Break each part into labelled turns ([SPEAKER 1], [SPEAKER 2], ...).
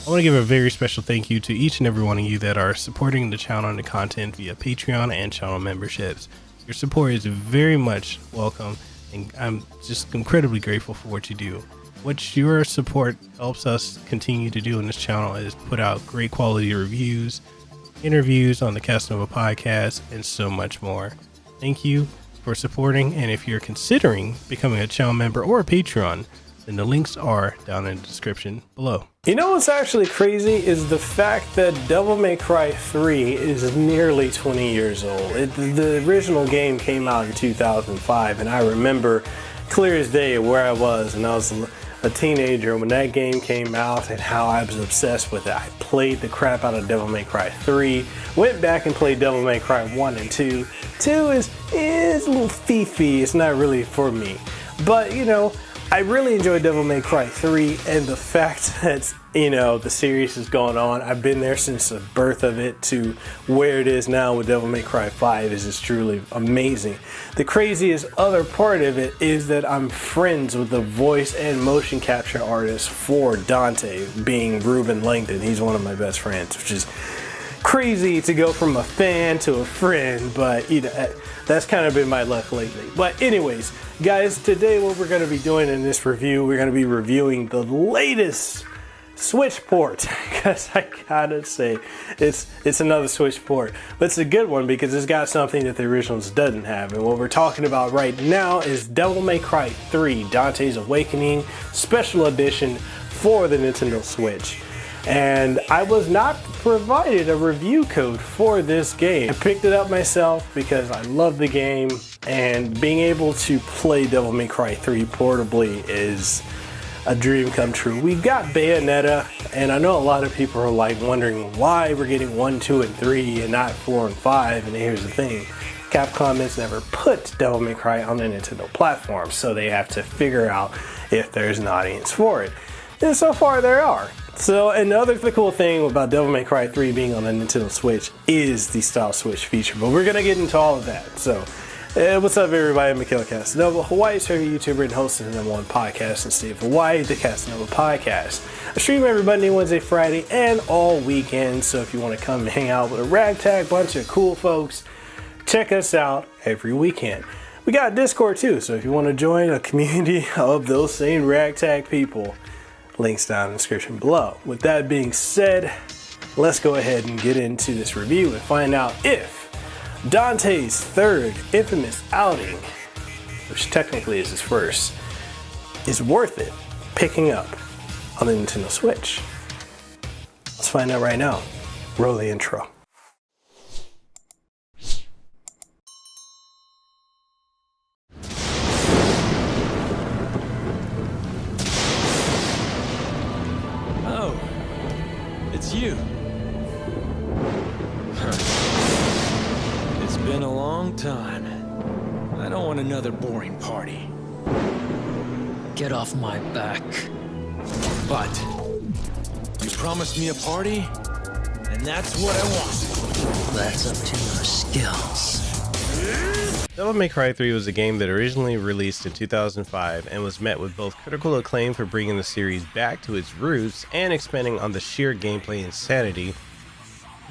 [SPEAKER 1] I want to give a very special thank you to each and every one of you that are supporting the channel and the content via Patreon and channel memberships. Your support is very much welcome, and I'm just incredibly grateful for what you do. What your support helps us continue to do on this channel is put out great quality reviews, interviews on the Kasanova podcast, and so much more. Thank you for supporting, and if you're considering becoming a channel member or a Patreon, then the links are down in the description below.
[SPEAKER 2] You know what's actually crazy is the fact that Devil May Cry 3 is nearly 20 years old. The original game came out in 2005, and I remember clear as day where I was, and I was a teenager when that game came out and how I was obsessed with it. I played the crap out of Devil May Cry 3, went back and played Devil May Cry 1 and 2. 2 is a little fiefy, it's not really for me. But, you know, I really enjoyed Devil May Cry 3, and the fact that, you know, the series is going on, I've been there since the birth of it to where it is now with Devil May Cry 5 is just truly amazing. The craziest other part of it is that I'm friends with the voice and motion capture artist for Dante, being Ruben Langdon. He's one of my best friends, which is crazy to go from a fan to a friend, but you know, that's kind of been my luck lately. But anyways, guys, today what we're going to be doing in this review, we're going to be reviewing the latest Switch port, because I gotta say it's another Switch port, but it's a good one because it's got something that the originals doesn't have. And what we're talking about right now is Devil May Cry 3 Dante's Awakening Special Edition for the Nintendo Switch. And I was not provided a review code for this game. I picked it up myself because I love the game, and being able to play Devil May Cry 3 portably is a dream come true. We've got Bayonetta, and I know a lot of people are like wondering why we're getting 1, 2, and 3 and not 4 and 5, and here's the thing. Capcom has never put Devil May Cry on the Nintendo platform, so they have to figure out if there's an audience for it. And so far there are. So another cool thing about Devil May Cry 3 being on the Nintendo Switch is the style switch feature, but we're gonna get into all of that. So what's up everybody, I'm Mekel, Kasanova, Hawaii's favorite YouTuber and host of the #1 podcast in the state of Hawaii, the Kasanova Podcast. I stream every Monday, Wednesday, Friday, and all weekend, so if you want to come and hang out with a ragtag bunch of cool folks, check us out every weekend. We got Discord too, so if you want to join a community of those same ragtag people, links down in the description below. With that being said, let's go ahead and get into this review and find out if Dante's third infamous outing, which technically is his first, is worth it picking up on the Nintendo Switch. Let's find out right now. Roll the intro.
[SPEAKER 3] Oh, it's you. It's been a long time. I don't want another boring party.
[SPEAKER 4] Get off my back.
[SPEAKER 3] But you promised me a party, and that's what I want.
[SPEAKER 4] That's up to your skills.
[SPEAKER 1] Devil May Cry 3 was a game that originally released in 2005 and was met with both critical acclaim for bringing the series back to its roots and expanding on the sheer gameplay insanity,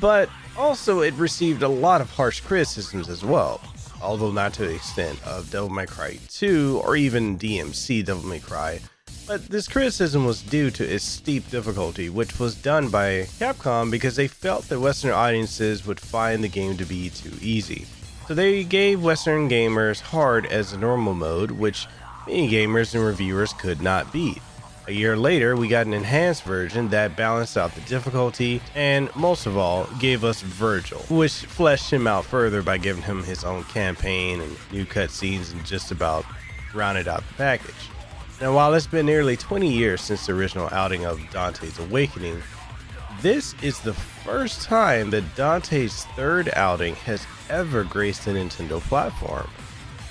[SPEAKER 1] but also it received a lot of harsh criticisms as well, although not to the extent of Devil May Cry 2 or even DMC Devil May Cry. But this criticism was due to its steep difficulty, which was done by Capcom because they felt that Western audiences would find the game to be too easy. So they gave Western gamers hard as a normal mode, which many gamers and reviewers could not beat. A year later, we got an enhanced version that balanced out the difficulty and, most of all, gave us Virgil, which fleshed him out further by giving him his own campaign and new cutscenes and just about rounded out the package. Now, while it's been nearly 20 years since the original outing of Dante's Awakening, this is the first time that Dante's third outing has ever graced the Nintendo platform.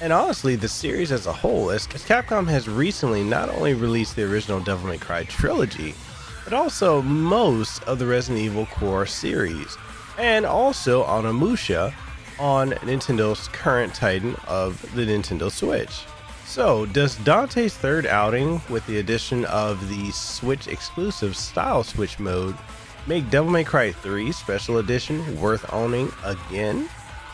[SPEAKER 1] And honestly, the series as a whole, as Capcom has recently not only released the original Devil May Cry trilogy, but also most of the Resident Evil core series, and also Onimusha on Nintendo's current titan of the Nintendo Switch. So, does Dante's third outing with the addition of the Switch exclusive style switch mode make Devil May Cry 3 Special Edition worth owning again?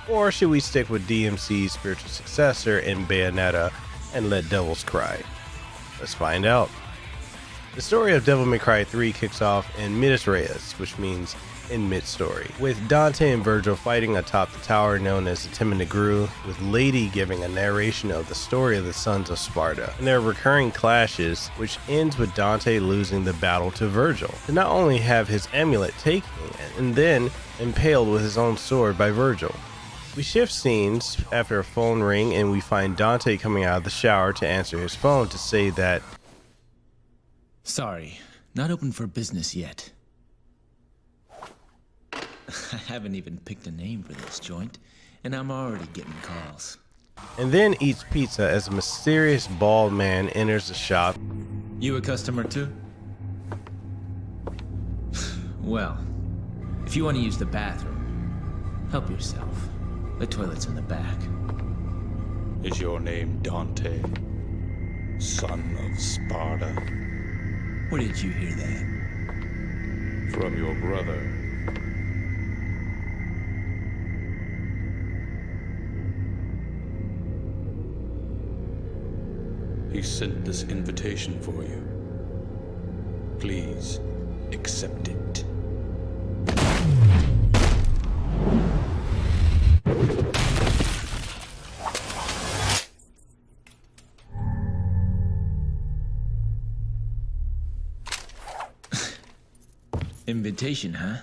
[SPEAKER 1] Or should we stick with DMC's spiritual successor in Bayonetta and let devils cry? Let's find out. The story of Devil May Cry 3 kicks off in Medias Res, which means in mid-story, with Dante and Virgil fighting atop the tower known as the Timid Negru, with Lady giving a narration of the story of the Sons of Sparta, and their recurring clashes, which ends with Dante losing the battle to Virgil, to not only have his amulet taken and then impaled with his own sword by Virgil. We shift scenes after a phone ring and we find Dante coming out of the shower to answer his phone to say that,
[SPEAKER 3] Sorry, not open for business yet. I haven't even picked a name for this joint, and I'm already getting calls.
[SPEAKER 1] and then eats pizza as a mysterious bald man enters the shop.
[SPEAKER 3] You a customer too? Well, if you want to use the bathroom, help yourself. The toilet's in the back.
[SPEAKER 5] Is your name Dante, son of Sparta?
[SPEAKER 3] Where did you hear that?
[SPEAKER 5] From your brother. He sent this invitation for you. Please accept it.
[SPEAKER 3] Invitation, huh?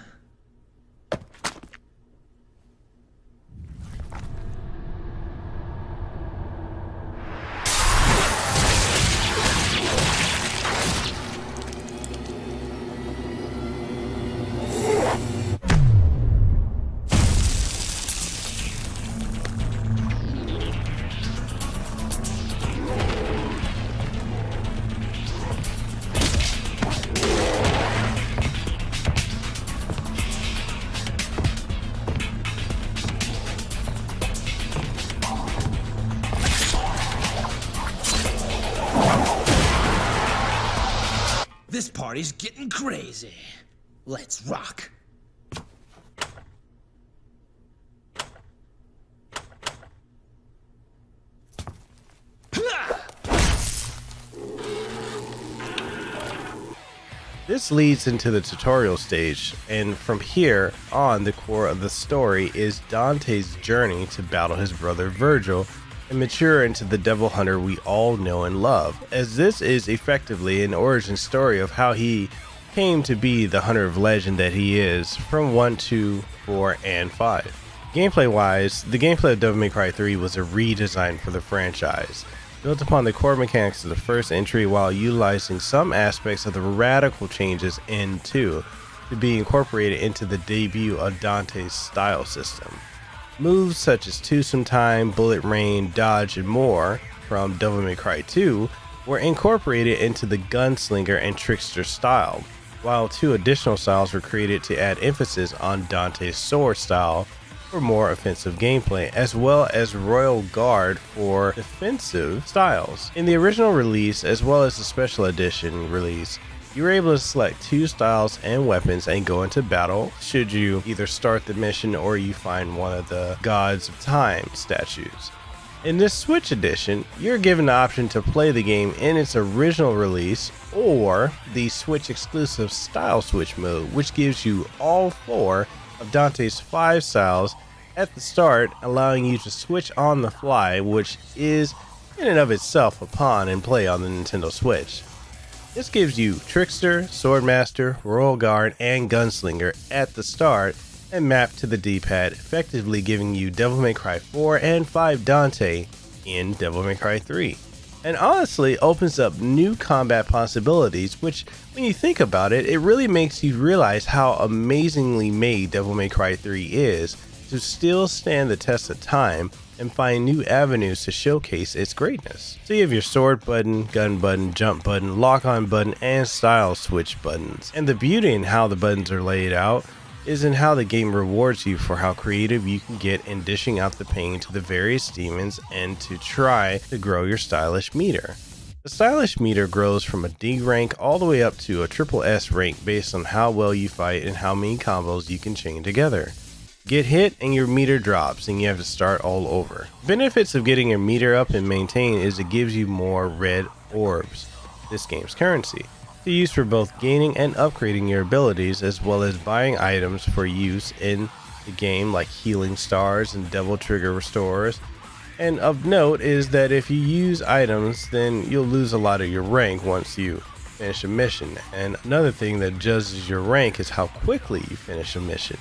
[SPEAKER 3] This party's getting crazy. Let's rock.
[SPEAKER 1] This leads into the tutorial stage, and from here on, the core of the story is Dante's journey to battle his brother Virgil and mature into the devil hunter we all know and love, as this is effectively an origin story of how he came to be the hunter of legend that he is from 1, 2, 4, and 5. Gameplay wise, the gameplay of Devil May Cry 3 was a redesign for the franchise, built upon the core mechanics of the first entry while utilizing some aspects of the radical changes in 2 to be incorporated into the debut of Dante's style system. Moves such as Twosome Time, Bullet Rain, Dodge, and more from Devil May Cry 2 were incorporated into the Gunslinger and Trickster style, while 2 additional styles were created to add emphasis on Dante's sword style for more offensive gameplay, as well as Royal Guard for defensive styles. In the original release, as well as the special edition release, you were able to select 2 styles and weapons and go into battle should you either start the mission or you find one of the Gods of Time statues. In this Switch edition, you're given the option to play the game in its original release or the Switch exclusive style switch mode, which gives you all 4 of Dante's 5 styles at the start, allowing you to switch on the fly, which is in and of itself a pawn and play on the Nintendo Switch. This gives you Trickster, Swordmaster, Royal Guard, and Gunslinger at the start and mapped to the D-pad, effectively giving you Devil May Cry 4 and 5 Dante in Devil May Cry 3. And honestly opens up new combat possibilities, which when you think about it, it really makes you realize how amazingly made Devil May Cry 3 is to still stand the test of time and find new avenues to showcase its greatness. So you have your sword button, gun button, jump button, lock on button, and style switch buttons. And the beauty in how the buttons are laid out is in how the game rewards you for how creative you can get in dishing out the pain to the various demons and to try to grow your stylish meter. The stylish meter grows from a D rank all the way up to a triple S rank based on how well you fight and how many combos you can chain together. Get hit and your meter drops and you have to start all over. Benefits of getting your meter up and maintained is it gives you more red orbs, this game's currency, to use for both gaining and upgrading your abilities, as well as buying items for use in the game like healing stars and devil trigger restorers. And of note is that if you use items, then you'll lose a lot of your rank once you finish a mission. And another thing that judges your rank is how quickly you finish a mission.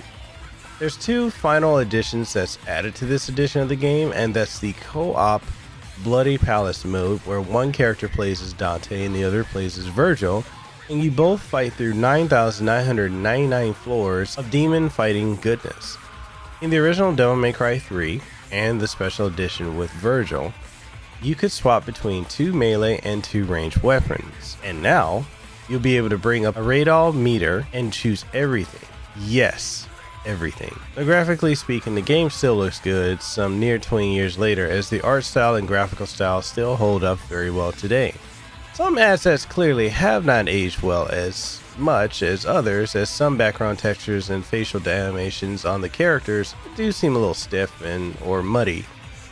[SPEAKER 1] There's two final additions that's added to this edition of the game, and that's the co-op Bloody Palace mode, where one character plays as Dante and the other plays as Virgil, and you both fight through 9,999 floors of demon fighting goodness. In the original Devil May Cry 3 and the special edition with Virgil, you could swap between 2 melee and 2 ranged weapons, and now you'll be able to bring up a radar meter and choose everything. Yes, everything. But graphically speaking, the game still looks good some near 20 years later, as the art style and graphical style still hold up very well today. Some assets clearly have not aged well as much as others, as some background textures and facial animations on the characters do seem a little stiff or muddy.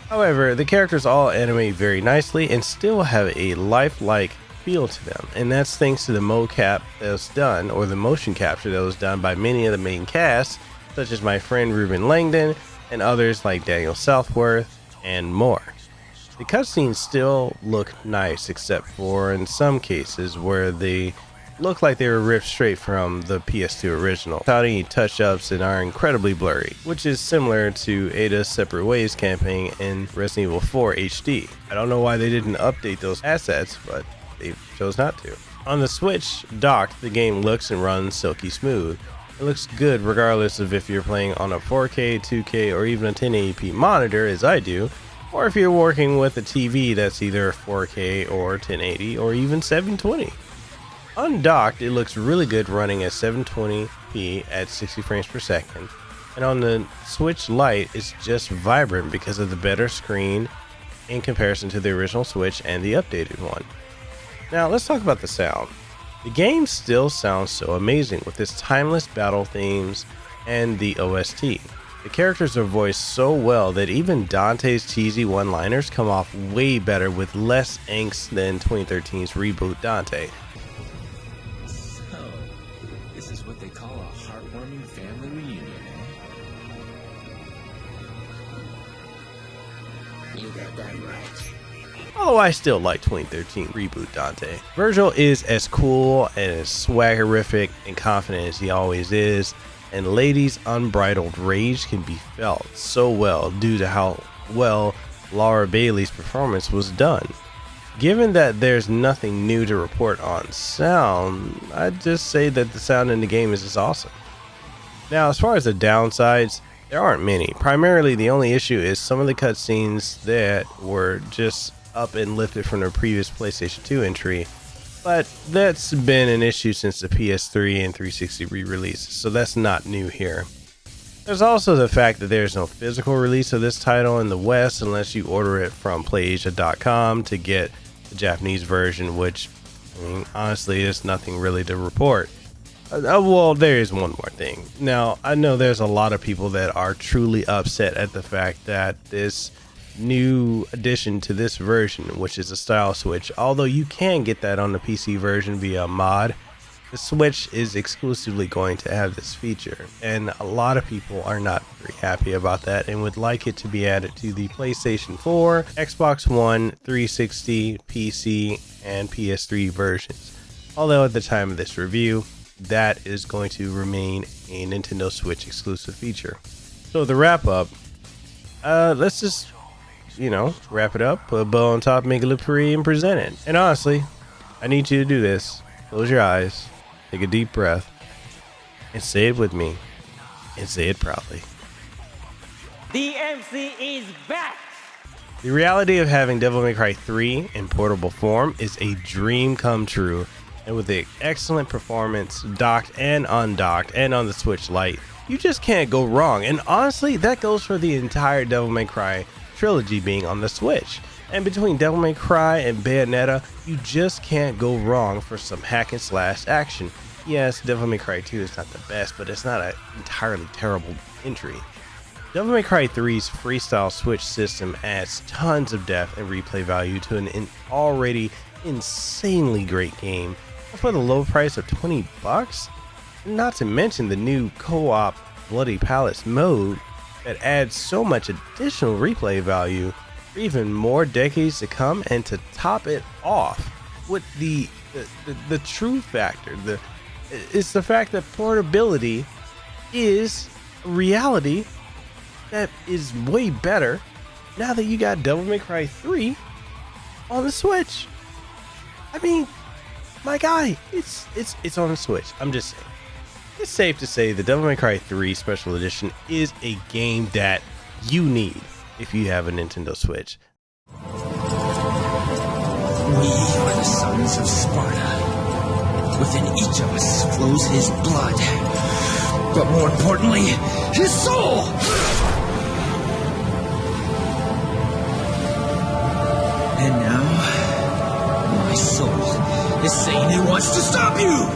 [SPEAKER 1] However, the characters all animate very nicely and still have a lifelike feel to them, and that's thanks to the mocap that was done, or the motion capture that was done by many of the main cast, such as my friend Ruben Langdon and others like Daniel Southworth and more. The cutscenes still look nice, except for in some cases where they look like they were ripped straight from the PS2 original, without any touch-ups, and are incredibly blurry, which is similar to Ada's Separate Ways campaign in Resident Evil 4 HD. I don't know why they didn't update those assets, but they chose not to. On the Switch docked, the game looks and runs silky smooth. It looks good regardless of if you're playing on a 4K, 2K, or even a 1080p monitor, as I do, or if you're working with a TV that's either 4K or 1080 or even 720. Undocked, it looks really good running at 720p at 60 frames per second, and on the Switch Lite it's just vibrant because of the better screen in comparison to the original Switch and the updated one. Now let's talk about the sound. The game still sounds so amazing with its timeless battle themes and the OST. The characters are voiced so well that even Dante's cheesy one-liners come off way better with less angst than 2013's reboot Dante.
[SPEAKER 3] So, this is what they call a heartwarming family reunion, eh? You got that right.
[SPEAKER 1] Although I still like 2013 reboot Dante. Virgil is as cool and as swaggerific and confident as he always is, and Lady's unbridled rage can be felt so well due to how well Laura Bailey's performance was done. Given that there's nothing new to report on sound, I'd just say that the sound in the game is just awesome. Now, as far as the downsides, there aren't many. Primarily, the only issue is some of the cutscenes that were just up and lifted from the previous PlayStation 2 entry, but that's been an issue since the PS3 and 360 re-releases, so that's not new here. There's also the fact that there's no physical release of this title in the West unless you order it from PlayAsia.com to get the Japanese version, which, I mean, honestly, is nothing really to report. Well, there is one more thing. Now, I know there's a lot of people that are truly upset at the fact that this new addition to this version, which is a style switch, although you can get that on the PC version via a mod, the Switch is exclusively going to have this feature, and a lot of people are not very happy about that and would like it to be added to the PlayStation 4, Xbox One, 360, PC, and PS3 versions. Although at the time of this review, that is going to remain a Nintendo Switch exclusive feature. So to wrap up, let's just wrap it up, put a bow on top, make it look pretty, and present it. And honestly, I need you to do this. Close your eyes, take a deep breath, and say it with me, and say it proudly.
[SPEAKER 6] The MC is back!
[SPEAKER 1] The reality of having Devil May Cry 3 in portable form is a dream come true, and with the excellent performance docked and undocked and on the Switch Lite, you just can't go wrong. And honestly, that goes for the entire Devil May Cry trilogy being on the Switch. And between Devil May Cry and Bayonetta, you just can't go wrong for some hack and slash action. Yes, Devil May Cry 2 is not the best, but it's not an entirely terrible entry. Devil May Cry 3's freestyle switch system adds tons of depth and replay value to an already insanely great game for the low price of $20, not to mention the new co-op Bloody Palace mode that adds so much additional replay value for even more decades to come. And to top it off with the true factor, it's the fact that portability is a reality that is way better now that you got Devil May Cry 3 on the Switch. I mean, my guy, it's on the Switch. I'm just saying. It's safe to say the Devil May Cry 3 Special Edition is a game that you need if you have a Nintendo Switch.
[SPEAKER 3] We are the sons of Sparta. Within each of us flows his blood, but more importantly, his soul! And now, my soul is saying it wants to stop you!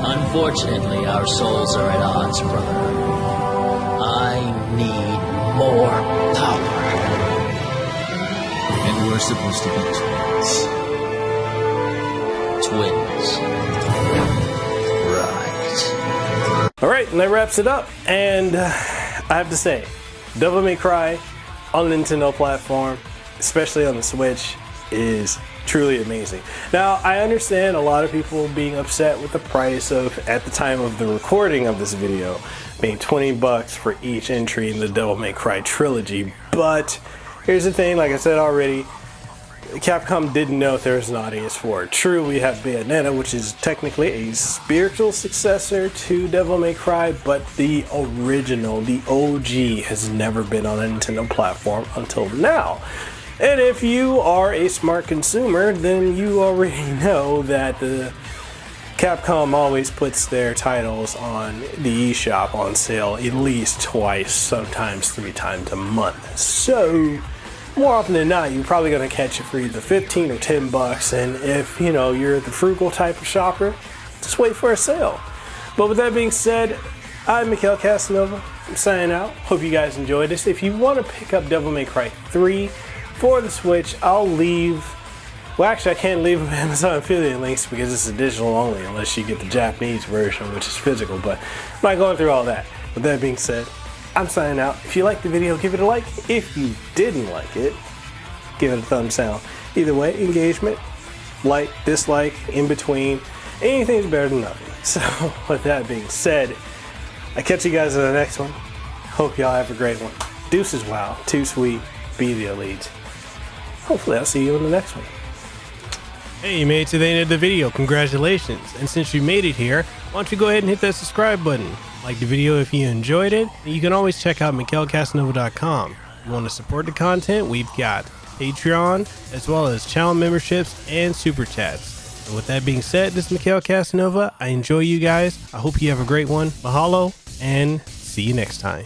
[SPEAKER 4] Unfortunately, our souls are at odds, brother. I need more power.
[SPEAKER 3] And we're supposed to be twins.
[SPEAKER 4] Twins. Right.
[SPEAKER 2] Alright, and that wraps it up. And I have to say, Devil May Cry on the Nintendo platform, especially on the Switch, is truly amazing. Now, I understand a lot of people being upset with the price of, at the time of the recording of this video, being $20 for each entry in the Devil May Cry trilogy. But here's the thing, like I said already, Capcom didn't know if there was an audience for it. True, we have Bayonetta, which is technically a spiritual successor to Devil May Cry, but the original, the OG, has never been on a Nintendo platform until now. And if you are a smart consumer, then you already know that the Capcom always puts their titles on the eShop on sale at least twice, sometimes 3 times a month. So more often than not, you're probably going to catch it for either 15 or $10. And if you're the frugal type of shopper, just wait for a sale. But with that being said, I'm Mekel Kasanova. I'm signing out. Hope you guys enjoyed this. If you want to pick up Devil May Cry 3 for the Switch, I'll leave. Well, actually, I can't leave Amazon affiliate links because it's digital only unless you get the Japanese version, which is physical. But I'm not going through all that. With that being said, I'm signing out. If you liked the video, give it a like. If you didn't like it, give it a thumbs down. Either way, engagement, like, dislike, in between, anything's better than nothing. So, with that being said, I catch you guys in the next one. Hope y'all have a great one. Deuces wow, too sweet, be the elite. Hopefully I'll see you in the next one.
[SPEAKER 1] Hey, you made it to the end of the video. Congratulations. And since you made it here, why don't you go ahead and hit that subscribe button. Like the video if you enjoyed it. And you can always check out MikelCasanova.com. If you want to support the content, we've got Patreon, as well as channel memberships and super chats. And with that being said, this is Mekel Kasanova. I enjoy you guys. I hope you have a great one. Mahalo, and see you next time.